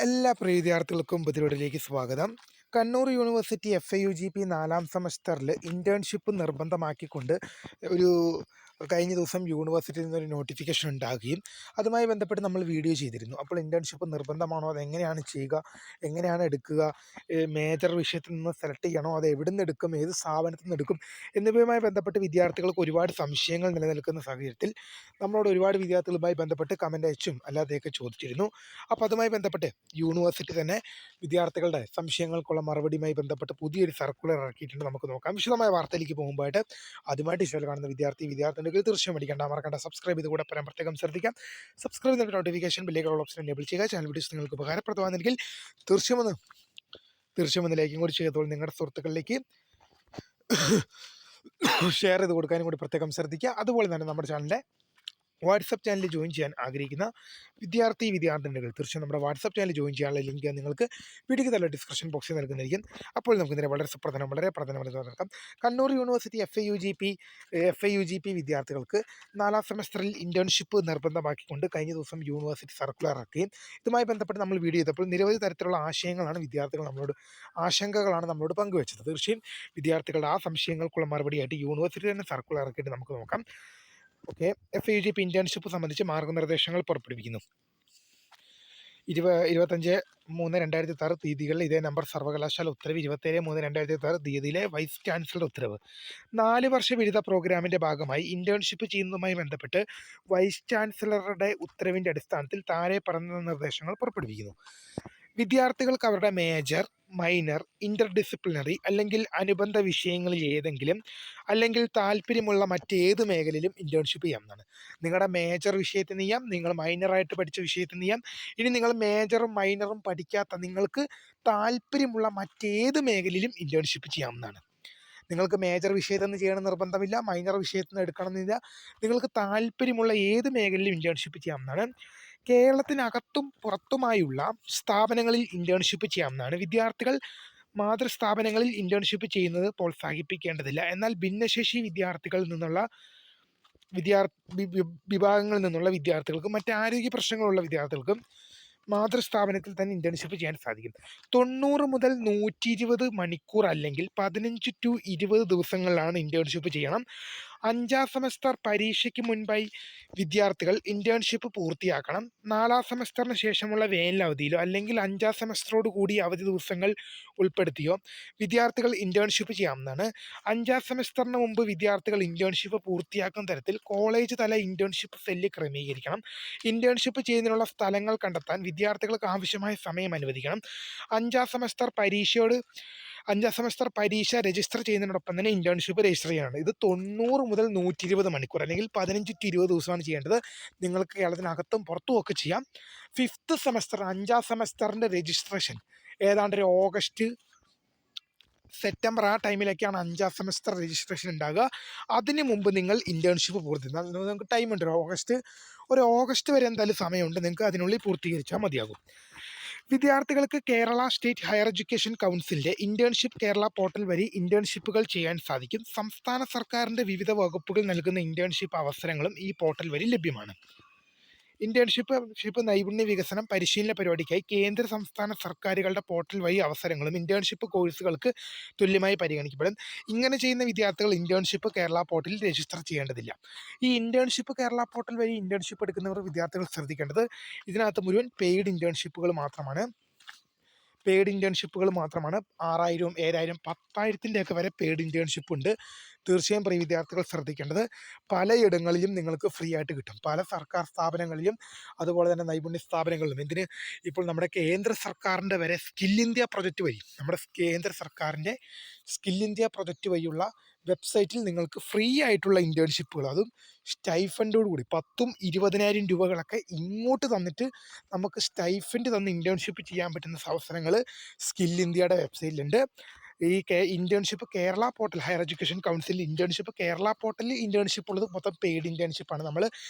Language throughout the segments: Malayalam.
എല്ലാ പ്രിയ വിദ്യാർത്ഥികൾക്കും പുതിയൊടിലേക്ക് സ്വാഗതം. കണ്ണൂർ യൂണിവേഴ്സിറ്റി FIUGP 4ാം സെമസ്റ്ററിൽ ഇന്റേൺഷിപ്പ് നിർബന്ധമാക്കിക്കൊണ്ട് ഒരു കഴിഞ്ഞ ദിവസം യൂണിവേഴ്സിറ്റിയിൽ നിന്നൊരു നോട്ടിഫിക്കേഷൻ ഉണ്ടാകുകയും അതുമായി ബന്ധപ്പെട്ട് നമ്മൾ വീഡിയോ ചെയ്തിരുന്നു. അപ്പോൾ ഇന്റേൺഷിപ്പ് നിർബന്ധമാണോ, അതെങ്ങനെയാണ് ചെയ്യുക, എങ്ങനെയാണ് എടുക്കുക, മേജർ വിഷയത്തിൽ നിന്ന് സെലക്ട് ചെയ്യണോ, അത് എവിടെ നിന്ന് എടുക്കും, ഏത് സ്ഥാപനത്തിൽ നിന്ന് എടുക്കും എന്നിവയുമായി ബന്ധപ്പെട്ട് വിദ്യാർത്ഥികൾക്ക് ഒരുപാട് സംശയങ്ങൾ നിലനിൽക്കുന്ന സാഹചര്യത്തിൽ നമ്മളോട് ഒരുപാട് വിദ്യാർത്ഥികളുമായി ബന്ധപ്പെട്ട് കമൻ്റ് അയച്ചും അല്ലാതെയൊക്കെ ചോദിച്ചിരുന്നു. അപ്പോൾ അതുമായി ബന്ധപ്പെട്ട് യൂണിവേഴ്സിറ്റി തന്നെ വിദ്യാർത്ഥികളുടെ സംശയങ്ങൾക്കുള്ള മറുപടിയുമായി ബന്ധപ്പെട്ട് പുതിയൊരു സർക്കുലർ ഇറക്കിയിട്ടുണ്ട്. നമുക്ക് നോക്കാം. വിശദമായ വാർത്തയിലേക്ക് പോകുമ്പോഴായിട്ട് ആദ്യമായിട്ട് ഇഷ്ടം കാണുന്ന വിദ്യാർത്ഥിനികൾ തീർച്ചയായും അടിക്കേണ്ട മറക്കേണ്ട സബ്സ്ക്രൈബ് ചെയ്ത് കൂടെ പ്രത്യേകം ശ്രദ്ധിക്കാം. സബ്സ്ക്രൈബ് ചെയ്തിട്ട് നോട്ടിഫിക്കേഷൻ ബില്ലേക്കുള്ള ഓപ്ഷൻ എനേബിൾ ചെയ്യുക. ചാനൽ വീഡിയോസ് നിങ്ങൾക്ക് ഉപകാരപ്രദമാണെങ്കിൽ തീർച്ചയായും ഒന്ന് ലൈക്കും കൂടി ചെയ്തപ്പോൾ നിങ്ങളുടെ സുഹൃത്തുക്കളിലേക്ക് ഷെയർ ചെയ്ത് കൊടുക്കാനും കൂടി പ്രത്യേകം ശ്രദ്ധിക്കുക. അതുപോലെ തന്നെ നമ്മുടെ ചാനലിൻ്റെ വാട്സപ്പ് ചാനലിൽ ജോയിൻ ചെയ്യാൻ ആഗ്രഹിക്കുന്ന വിദ്യാർത്ഥിനികൾ തീർച്ചയായും നമ്മുടെ വാട്സപ്പ് ചാനൽ ജോയിൻ ചെയ്യാനുള്ള ലിങ്ക് നിങ്ങൾക്ക് വീഡിയോയ്ക്ക് തന്നെ ഡിസ്ക്രിപ്ഷൻ ബോക്സിൽ നൽകുന്നതായിരിക്കും. അപ്പോൾ നമുക്ക് ഇതിനെ വളരെ പ്രധാനമായി നോക്കാം. കണ്ണൂർ യൂണിവേഴ്സിറ്റി FIUGP വിദ്യാർത്ഥികൾക്ക് 4ാം സെമസ്റ്ററിൽ ഇന്റേൺഷിപ്പ് നിർബന്ധമാക്കിക്കൊണ്ട് കഴിഞ്ഞ ദിവസം യൂണിവേഴ്സിറ്റി സർക്കുലർ ഇറക്കുകയും ഇതുമായി ബന്ധപ്പെട്ട് നമ്മൾ വീഡിയോ ചെയ്തപ്പോൾ നിരവധി തരത്തിലുള്ള ആശങ്കകളാണ് നമ്മളോട് പങ്കുവച്ചത്. തീർച്ചയായും വിദ്യാർത്ഥികളുടെ ആ സംശയങ്ങൾക്കുള്ള മറുപടിയായിട്ട് യൂണിവേഴ്സിറ്റി തന്നെ സർക്കുലർ ഇറക്കിയിട്ട് നമുക്ക് നോക്കാം. ഓക്കെ, FIUGP ഇന്റേൺഷിപ്പ് സംബന്ധിച്ച് മാർഗനിർദ്ദേശങ്ങൾ പുറപ്പെടുവിക്കുന്നു. 25/3/2006 തീയതികളിൽ ഇതേ നമ്പർ സർവകലാശാല ഉത്തരവ് 27/3/2006 തീയതിയിലെ വൈസ് ചാൻസലറുടെ ഉത്തരവ്. 4 വർഷ ബിരുദ പ്രോഗ്രാമിന്റെ ഭാഗമായി ഇന്റേൺഷിപ്പ് ചെയ്യുന്നതുമായി ബന്ധപ്പെട്ട് വൈസ് ചാൻസലറുടെ ഉത്തരവിന്റെ അടിസ്ഥാനത്തിൽ താഴെ പറയുന്ന നിർദ്ദേശങ്ങൾ പുറപ്പെടുവിക്കുന്നു. വിദ്യാർത്ഥികൾക്ക് അവരുടെ മേജർ, മൈനർ, ഇന്റർഡിസിപ്ലിനറി അല്ലെങ്കിൽ അനുബന്ധ വിഷയങ്ങളിൽ ഏതെങ്കിലും അല്ലെങ്കിൽ താല്പര്യമുള്ള മറ്റേത് മേഖലയിലും ഇന്റേൺഷിപ്പ് ചെയ്യാവുന്നതാണ്. നിങ്ങളുടെ മേജർ വിഷയത്തിൽ നിന്ന് ചെയ്യാം, നിങ്ങൾ മൈനറായിട്ട് പഠിച്ച വിഷയത്തിൽ നിന്ന് ചെയ്യാം. ഇനി നിങ്ങൾ മേജറും മൈനറും പഠിക്കാത്ത നിങ്ങൾക്ക് താല്പര്യമുള്ള മറ്റേത് മേഖലയിലും ഇന്റേൺഷിപ്പ് ചെയ്യാവുന്നതാണ്. നിങ്ങൾക്ക് മേജർ വിഷയത്തിൽ നിന്ന് ചെയ്യണം നിർബന്ധമില്ല, മൈനർ വിഷയത്തിൽ നിന്ന് എടുക്കണമെന്നില്ല. നിങ്ങൾക്ക് താല്പര്യമുള്ള ഏത് മേഖലയിലും ഇന്റേൺഷിപ്പ് ചെയ്യാവുന്നതാണ്. കേരളത്തിനകത്തും പുറത്തുമായുള്ള സ്ഥാപനങ്ങളിൽ ഇന്റേൺഷിപ്പ് ചെയ്യാവുന്നതാണ്. വിദ്യാർത്ഥികൾ മാതൃസ്ഥാപനങ്ങളിൽ ഇന്റേൺഷിപ്പ് ചെയ്യുന്നത് പ്രോത്സാഹിപ്പിക്കേണ്ടതില്ല. എന്നാൽ ഭിന്നശേഷി വിഭാഗങ്ങളിൽ നിന്നുള്ള വിദ്യാർത്ഥികൾക്കും മറ്റ് ആരോഗ്യ പ്രശ്നങ്ങളുള്ള വിദ്യാർത്ഥികൾക്കും മാതൃസ്ഥാപനത്തിൽ തന്നെ ഇന്റേൺഷിപ്പ് ചെയ്യാൻ സാധിക്കും. 90 മുതൽ 120 മണിക്കൂർ അല്ലെങ്കിൽ 15 to 20 ദിവസങ്ങളിലാണ് ഇന്റേൺഷിപ്പ് ചെയ്യണം. 5ാം സെമസ്റ്റർ പരീക്ഷയ്ക്ക് മുൻപായി വിദ്യാർത്ഥികൾ ഇന്റേൺഷിപ്പ് പൂർത്തിയാക്കണം. 4ാം സെമസ്റ്ററിന് ശേഷമുള്ള വേനലവധിയിലോ അല്ലെങ്കിൽ 5ാം സെമസ്റ്ററോട് കൂടി അവധി ദിവസങ്ങൾ ഉൾപ്പെടുത്തിയോ വിദ്യാർത്ഥികൾ ഇന്റേൺഷിപ്പ് ചെയ്യാവുന്നതാണ്. 5ാം സെമസ്റ്ററിന് മുമ്പ് വിദ്യാർത്ഥികൾ ഇന്റേൺഷിപ്പ് പൂർത്തിയാക്കുന്ന തരത്തിൽ കോളേജ് തല ഇന്റേൺഷിപ്പ് സെല്ല് ക്രമീകരിക്കണം. ഇന്റേൺഷിപ്പ് ചെയ്യുന്നതിനുള്ള സ്ഥലങ്ങൾ കണ്ടെത്താൻ വിദ്യാർത്ഥികൾക്ക് ആവശ്യമായ സമയം അനുവദിക്കണം. 5ാം സെമസ്റ്റർ പരീക്ഷ രജിസ്റ്റർ ചെയ്യുന്നതിനോടൊപ്പം തന്നെ ഇന്റേൺഷിപ്പ് രജിസ്റ്റർ ചെയ്യണം. ഇത് 90 മുതൽ 120 മണിക്കൂർ അല്ലെങ്കിൽ 15 to 20 ദിവസമാണ് ചെയ്യേണ്ടത്. നിങ്ങൾക്ക് കേരളത്തിനകത്തും പുറത്തും ഒക്കെ ചെയ്യാം. 5th സെമസ്റ്റർ 5ാം സെമസ്റ്ററിൻ്റെ രജിസ്ട്രേഷൻ ഏതാണ്ട് ഒരു ഓഗസ്റ്റ് സെപ്റ്റംബർ ആ ടൈമിലൊക്കെയാണ് 5ാം സെമസ്റ്റർ രജിസ്ട്രേഷൻ ഉണ്ടാകുക. അതിന് മുമ്പ് നിങ്ങൾ ഇന്റേൺഷിപ്പ് നിങ്ങൾക്ക് ടൈമുണ്ട്. ഓഗസ്റ്റ് വരെ എന്തായാലും സമയമുണ്ട്. നിങ്ങൾക്ക് അതിനുള്ളിൽ പൂർത്തീകരിച്ചാൽ മതിയാകും. വിദ്യാർത്ഥികൾക്ക് കേരള സ്റ്റേറ്റ് ഹയർ എഡ്യൂക്കേഷൻ കൗൺസിലിൻ്റെ ഇന്റേൺഷിപ്പ് കേരള പോർട്ടൽ വഴി ഇന്റേൺഷിപ്പുകൾ ചെയ്യാൻ സാധിക്കും. സംസ്ഥാന സർക്കാരിൻ്റെ വിവിധ വകുപ്പുകൾ നൽകുന്ന ഇന്റേൺഷിപ്പ് അവസരങ്ങളും ഈ പോർട്ടൽ വഴി ലഭ്യമാണ്. ഇന്റേൺഷിപ്പ് നൈപുണ്യ വികസനം പരിശീലന പരിപാടിക്കായി കേന്ദ്ര സംസ്ഥാന സർക്കാരുകളുടെ പോർട്ടൽ വഴി അവസരങ്ങളും ഇന്റേൺഷിപ്പ് കോഴ്സുകൾക്ക് തുല്യമായി പരിഗണിക്കപ്പെടും. ഇങ്ങനെ ചെയ്യുന്ന വിദ്യാർത്ഥികൾ ഇന്റേൺഷിപ്പ് കേരള പോർട്ടലിൽ രജിസ്റ്റർ ചെയ്യേണ്ടതില്ല. ഈ ഇന്റേൺഷിപ്പ് കേരള പോർട്ടൽ വഴി ഇന്റേൺഷിപ്പ് എടുക്കുന്നവർ വിദ്യാർത്ഥികൾ ശ്രദ്ധിക്കേണ്ടത് ഇതിനകത്ത് മുഴുവൻ പെയ്ഡ് ഇന്റേൺഷിപ്പുകൾ മാത്രമാണ്. 6,000, 7,000, 10,000 ഒക്കെ വരെ പെയ്ഡ് ഇന്റേൺഷിപ്പ് ഉണ്ട്. തീർച്ചയായും പ്രിയ വിദ്യാർത്ഥികൾ ശ്രദ്ധിക്കേണ്ടത് പലയിടങ്ങളിലും നിങ്ങൾക്ക് ഫ്രീ ആയിട്ട് കിട്ടും. പല സർക്കാർ സ്ഥാപനങ്ങളിലും അതുപോലെ തന്നെ നൈപുണ്യ സ്ഥാപനങ്ങളിലും. ഇപ്പോൾ നമ്മുടെ കേന്ദ്ര സർക്കാരിൻ്റെ വരെ സ്കിൽ ഇന്ത്യ പ്രൊജക്റ്റ് വഴി കേന്ദ്ര സർക്കാരിൻ്റെ സ്കിൽ ഇന്ത്യ പ്രൊജക്റ്റ് വഴിയുള്ള വെബ്സൈറ്റിൽ നിങ്ങൾക്ക് ഫ്രീ ആയിട്ടുള്ള ഇന്റേൺഷിപ്പുകൾ, അതും സ്റ്റൈഫൻഡോടുകൂടി 10,000, 20,000 രൂപകളൊക്കെ ഇങ്ങോട്ട് തന്നിട്ട് നമുക്ക് സ്റ്റൈഫൻഡ് തന്ന് ഇന്റേൺഷിപ്പ് ചെയ്യാൻ പറ്റുന്ന അവസരങ്ങൾ സ്കിൽ ഇന്ത്യയുടെ വെബ്സൈറ്റിലുണ്ട്. ഈ internship Kerala portal, higher education council internship Kerala പോർട്ടലിൽ ഇന്റേൺഷിപ്പ് ഉള്ളത് മൊത്തം പെയ്ഡ് ഇന്റേൺഷിപ്പാണ്. നമ്മൾ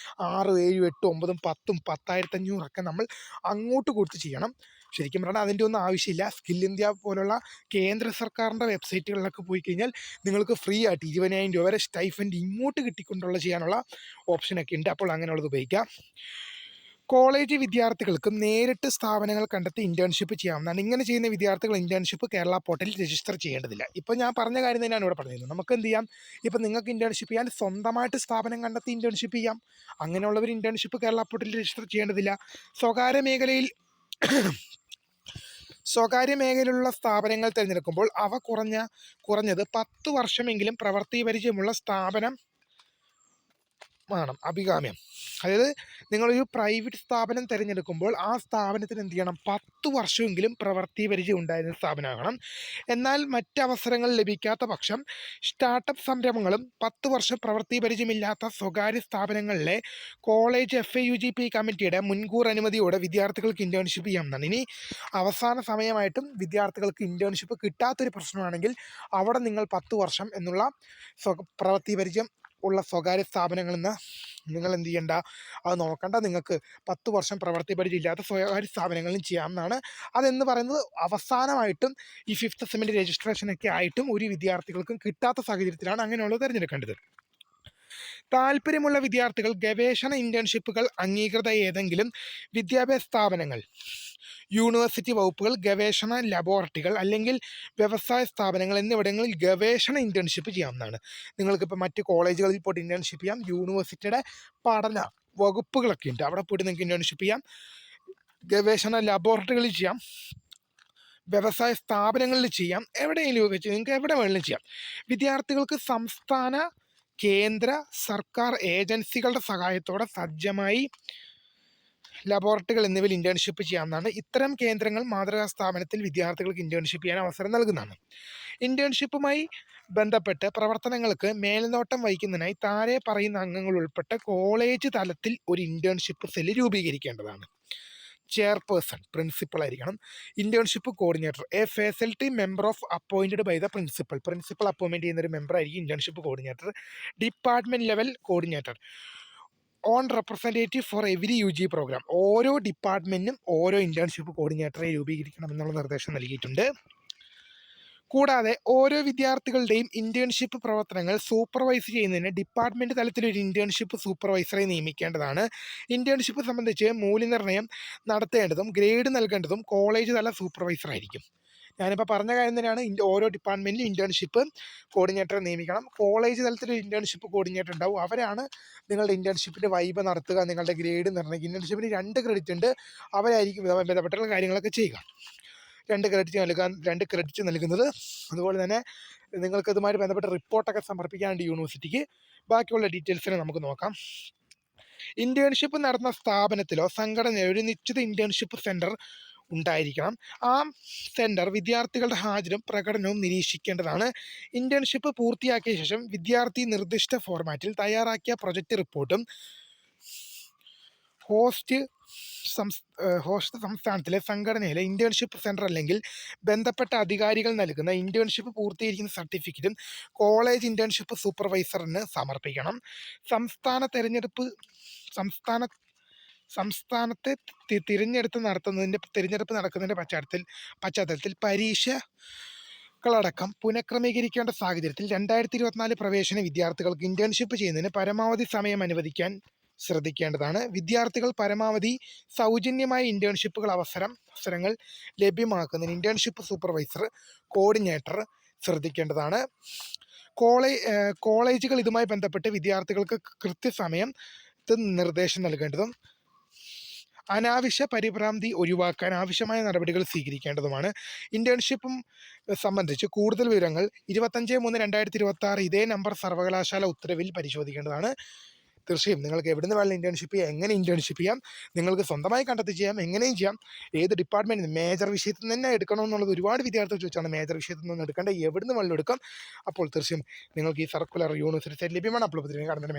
6, 7, 8, 9, 10, 10,500 ഒക്കെ നമ്മൾ അങ്ങോട്ട് കൊടുത്ത് ചെയ്യണം. ശരിക്കും പറഞ്ഞാൽ അതിൻ്റെ ഒന്നും ആവശ്യമില്ല. സ്കിൽ ഇന്ത്യ പോലുള്ള കേന്ദ്ര സർക്കാരിൻ്റെ വെബ്സൈറ്റുകളിലൊക്കെ പോയി കഴിഞ്ഞാൽ നിങ്ങൾക്ക് ഫ്രീ ആയിട്ട് 20,000 രൂപ വരെ സ്റ്റൈഫൻഡ് ഇങ്ങോട്ട് കിട്ടിക്കൊണ്ടുള്ള ചെയ്യാനുള്ള ഓപ്ഷനൊക്കെ ഉണ്ട്. അപ്പോൾ അങ്ങനെയുള്ളത് ഉപയോഗിക്കാം. കോളേജ് വിദ്യാർത്ഥികൾക്കും നേരിട്ട് സ്ഥാപനങ്ങൾ കണ്ടെത്തി ഇന്റേൺഷിപ്പ് ചെയ്യാവുന്നതാണ്. ഇങ്ങനെ ചെയ്യുന്ന വിദ്യാർത്ഥികൾ ഇന്റേൺഷിപ്പ് കേരള പോർട്ടലിൽ രജിസ്റ്റർ ചെയ്യേണ്ടതില്ല. ഇപ്പോൾ ഞാൻ പറഞ്ഞ കാര്യം തന്നെയാണ് ഇവിടെ പറഞ്ഞിരുന്നത്. നമുക്ക് എന്ത് ചെയ്യാം, ഇപ്പം നിങ്ങൾക്ക് ഇന്റേൺഷിപ്പ് ചെയ്യാൻ സ്വന്തമായിട്ട് സ്ഥാപനം കണ്ടെത്തി ഇന്റേൺഷിപ്പ് ചെയ്യാം. അങ്ങനെയുള്ളവർ ഇന്റേൺഷിപ്പ് കേരള പോർട്ടലിൽ രജിസ്റ്റർ ചെയ്യേണ്ടതില്ല. സ്വകാര്യ മേഖലയിൽ സ്വകാര്യ മേഖലയിലുള്ള സ്ഥാപനങ്ങൾ തിരഞ്ഞെടുക്കുമ്പോൾ അവ കുറഞ്ഞത് 10 വർഷമെങ്കിലും പ്രവൃത്തി പരിചയമുള്ള സ്ഥാപനം വേണം. അഭികാമ്യം, അതായത് നിങ്ങളൊരു പ്രൈവറ്റ് സ്ഥാപനം തിരഞ്ഞെടുക്കുമ്പോൾ ആ സ്ഥാപനത്തിന് എന്ത് ചെയ്യണം, 10 വർഷമെങ്കിലും പ്രവൃത്തി പരിചയം ഉണ്ടായിരുന്ന സ്ഥാപനമാകണം. എന്നാൽ മറ്റവസരങ്ങൾ ലഭിക്കാത്ത പക്ഷം സ്റ്റാർട്ടപ്പ് സംരംഭങ്ങളും 10 വർഷം പ്രവൃത്തി പരിചയമില്ലാത്ത സ്വകാര്യ സ്ഥാപനങ്ങളിലെ കോളേജ് FAUGP കമ്മിറ്റിയുടെ മുൻകൂർ അനുമതിയോടെ വിദ്യാർത്ഥികൾക്ക് ഇന്റേൺഷിപ്പ് ചെയ്യാവുന്നതാണ്. ഇനി അവസാന സമയമായിട്ടും വിദ്യാർത്ഥികൾക്ക് ഇന്റേൺഷിപ്പ് കിട്ടാത്തൊരു പ്രശ്നമാണെങ്കിൽ അവിടെ നിങ്ങൾ 10 വർഷം എന്നുള്ള പ്രവൃത്തി പരിചയം ഉള്ള സ്വകാര്യ സ്ഥാപനങ്ങളിൽ നിന്ന് നിങ്ങൾ എന്ത് ചെയ്യേണ്ട, അത് നോക്കണ്ട. നിങ്ങൾക്ക് 10 വർഷം പ്രവൃത്തി പരിചയം ഇല്ലാത്ത സ്വകാര്യ സ്ഥാപനങ്ങളിലും ചെയ്യാവുന്നതാണ്. അതെന്ന് പറയുന്നത് അവസാനമായിട്ടും ഈ 5th സെമ്മിൻ്റെ രജിസ്ട്രേഷനൊക്കെ ആയിട്ടും ഒരു വിദ്യാർത്ഥികൾക്കും കിട്ടാത്ത സാഹചര്യത്തിലാണ് അങ്ങനെയുള്ളത് തിരഞ്ഞെടുക്കേണ്ടത്. താല്പര്യമുള്ള വിദ്യാർത്ഥികൾ ഗവേഷണ ഇന്റേൺഷിപ്പുകൾ അംഗീകൃത ഏതെങ്കിലും വിദ്യാഭ്യാസ സ്ഥാപനങ്ങൾ, യൂണിവേഴ്സിറ്റി വകുപ്പുകൾ, ഗവേഷണ ലബോറട്ടറികൾ അല്ലെങ്കിൽ വ്യവസായ സ്ഥാപനങ്ങൾ എന്നിവിടങ്ങളിൽ ഗവേഷണ ഇന്റേൺഷിപ്പ് ചെയ്യാവുന്നതാണ്. നിങ്ങൾക്കിപ്പോൾ മറ്റ് കോളേജുകളിൽ പോയിട്ട് ഇന്റേൺഷിപ്പ് ചെയ്യാം. യൂണിവേഴ്സിറ്റിയുടെ പഠന വകുപ്പുകളൊക്കെ ഉണ്ട്, അവിടെ പോയിട്ട് നിങ്ങൾക്ക് ഇന്റേൺഷിപ്പ് ചെയ്യാം. ഗവേഷണ ലബോറട്ടറികളിൽ ചെയ്യാം, വ്യവസായ സ്ഥാപനങ്ങളിൽ ചെയ്യാം. എവിടെയെങ്കിലും വെച്ച് നിങ്ങൾക്ക് എവിടെ വേണമെങ്കിലും ചെയ്യാം. വിദ്യാർത്ഥികൾക്ക് സംസ്ഥാന കേന്ദ്ര സർക്കാർ ഏജൻസികളുടെ സഹായത്തോടെ സജ്ജമായി ലബോറട്ടറികൾ എന്നിവയിൽ ഇന്റേൺഷിപ്പ് ചെയ്യാവുന്നതാണ്. ഇത്തരം കേന്ദ്രങ്ങൾ മാതൃകാ സ്ഥാപനത്തിൽ വിദ്യാർത്ഥികൾക്ക് ഇന്റേൺഷിപ്പ് ചെയ്യാൻ അവസരം നൽകുന്നതാണ്. ഇന്റേൺഷിപ്പുമായി ബന്ധപ്പെട്ട് പ്രവർത്തനങ്ങൾക്ക് മേൽനോട്ടം വഹിക്കുന്നതിനായി താഴെ പറയുന്ന അംഗങ്ങൾ ഉൾപ്പെട്ട കോളേജ് തലത്തിൽ ഒരു ഇന്റേൺഷിപ്പ് സെല്ല് രൂപീകരിക്കേണ്ടതാണ്. ചെയർപേഴ്സൺ പ്രിൻസിപ്പൾ ആയിരിക്കണം. Internship coordinator a faculty member of appointed by the principal അപ്പോയിൻമെന്റ് ചെയ്യുന്ന ഒരു മെമ്പർ ആയിരിക്കും internship coordinator. Department level coordinator on representative for every UG programme. ഓരോ ഡിപ്പാർട്ട്മെന്റിനും ഓരോ ഇന്റേൺഷിപ്പ് കോർഡിനേറ്ററെ രൂപീകരിക്കണം എന്നുള്ള നിർദ്ദേശം നൽകിയിട്ടുണ്ട്. കൂടാതെ ഓരോ വിദ്യാർത്ഥികളുടെയും ഇന്റേൺഷിപ്പ് പ്രവർത്തനങ്ങൾ സൂപ്പർവൈസ് ചെയ്യുന്നതിന് ഡിപ്പാർട്ട്മെന്റ് തലത്തിൽ ഒരു ഇന്റേൺഷിപ്പ് സൂപ്പർവൈസറെ നിയമിക്കേണ്ടതാണ്. ഇന്റേൺഷിപ്പ് സംബന്ധിച്ച് മൂല്യനിർണ്ണയം നടത്തേണ്ടതും ഗ്രേഡ് നൽകേണ്ടതും കോളേജ് തല സൂപ്പർവൈസർ ആയിരിക്കും. ഞാനിപ്പോൾ പറഞ്ഞ കാര്യം തന്നെയാണ്. ഓരോ ഡിപ്പാർട്ട്മെന്റിലും ഇന്റേൺഷിപ്പ് കോർഡിനേറ്ററെ നിയമിക്കണം. കോളേജ് തലത്തിൽ ഒരു ഇന്റേൺഷിപ്പ് കോർഡിനേറ്റർ ഉണ്ടാവും. അവരാണ് നിങ്ങളുടെ ഇന്റേൺഷിപ്പിന്റെ വൈബ് നടത്തുക, നിങ്ങളുടെ ഗ്രേഡ് നിർണ്ണയിക്കുക. ഇന്റേൺഷിപ്പിന് 2 ക്രെഡിറ്റ് ഉണ്ട്. അവരായിരിക്കും ബന്ധപ്പെട്ടുള്ള കാര്യങ്ങളൊക്കെ ചെയ്യുക. 2 ക്രെഡിറ്റ് നൽകുന്നത്. അതുപോലെ തന്നെ നിങ്ങൾക്ക് ഇതുമായി ബന്ധപ്പെട്ട റിപ്പോർട്ടൊക്കെ സമർപ്പിക്കാനുണ്ട് യൂണിവേഴ്സിറ്റിക്ക്. ബാക്കിയുള്ള ഡീറ്റെയിൽസിനെ നമുക്ക് നോക്കാം. ഇന്റേൺഷിപ്പ് നടന്ന സ്ഥാപനത്തിലോ സംഘടനയിലോ ഒരു നിശ്ചിത ഇന്റേൺഷിപ്പ് സെന്റർ ഉണ്ടായിരിക്കണം. ആ സെന്റർ വിദ്യാർത്ഥികളുടെ ഹാജരും പ്രകടനവും നിരീക്ഷിക്കേണ്ടതാണ്. ഇന്റേൺഷിപ്പ് പൂർത്തിയാക്കിയ ശേഷം വിദ്യാർത്ഥി നിർദ്ദിഷ്ട ഫോർമാറ്റിൽ തയ്യാറാക്കിയ പ്രൊജക്റ്റ് റിപ്പോർട്ടും ഹോസ്റ്റ് സംസ്ഥാനത്തിലെ സംഘടനയിലെ ഇന്റേൺഷിപ്പ് സെന്റർ അല്ലെങ്കിൽ ബന്ധപ്പെട്ട അധികാരികൾ നൽകുന്ന ഇന്റേൺഷിപ്പ് പൂർത്തീകരിക്കുന്ന സർട്ടിഫിക്കറ്റും കോളേജ് ഇന്റേൺഷിപ്പ് സൂപ്പർവൈസറിന് സമർപ്പിക്കണം. സംസ്ഥാനത്തെ തിരഞ്ഞെടുപ്പ് നടക്കുന്നതിൻ്റെ പശ്ചാത്തലത്തിൽ പരീക്ഷകളടക്കം പുനഃക്രമീകരിക്കേണ്ട സാഹചര്യത്തിൽ 2024 പ്രവേശന വിദ്യാർത്ഥികൾക്ക് ഇന്റേൺഷിപ്പ് ചെയ്യുന്നതിന് പരമാവധി സമയം അനുവദിക്കാൻ ശ്രദ്ധിക്കേണ്ടതാണ്. വിദ്യാർത്ഥികൾ പരമാവധി സൗജന്യമായ ഇന്റേൺഷിപ്പുകൾ അവസരങ്ങൾ ലഭ്യമാക്കുന്നതിന് ഇന്റേൺഷിപ്പ് സൂപ്പർവൈസർ കോർഡിനേറ്റർ ശ്രദ്ധിക്കേണ്ടതാണ്. കോളേജുകൾ ഇതുമായി ബന്ധപ്പെട്ട് വിദ്യാർത്ഥികൾക്ക് കൃത്യസമയം നിർദ്ദേശം നൽകേണ്ടതും അനാവശ്യ പരിഭ്രാന്തി ഒഴിവാക്കാൻ ആവശ്യമായ നടപടികൾ സ്വീകരിക്കേണ്ടതുമാണ്. ഇന്റേൺഷിപ്പും സംബന്ധിച്ച് കൂടുതൽ വിവരങ്ങൾ 25/3/2026 ഇതേ നമ്പർ സർവകലാശാല ഉത്തരവിൽ പരിശോധിക്കേണ്ടതാണ്. തീർച്ചയായും നിങ്ങൾക്ക് എവിടുന്ന് വേണം ഇന്റേൺഷിപ്പ് ചെയ്യാം, എങ്ങനെ ഇന്റേൺഷിപ്പ് ചെയ്യാം, നിങ്ങൾക്ക് സ്വന്തമായി കണ്ടെത്തി ചെയ്യാം, എങ്ങനെയും ചെയ്യാം. ഏത് ഡിപ്പാർട്ട്മെൻറ്റ് മേജർ വിഷയത്തിൽ നിന്ന് തന്നെ എടുക്കണമെന്നുള്ളത് ഒരുപാട് വിദ്യാർത്ഥികൾ ചോദിച്ചാണ്. മേജർ വിഷയത്തിൽ നിന്ന് എടുക്കേണ്ട, എവിടുന്ന് വേണം എടുക്കാം. അപ്പോൾ തീർച്ചയായും നിങ്ങൾക്ക് ഈ സർക്കുലർ യൂണിവേഴ്സിറ്റി സൈറ്റ് ലഭ്യമാണ്. അപ്പോൾ കാണുന്നത്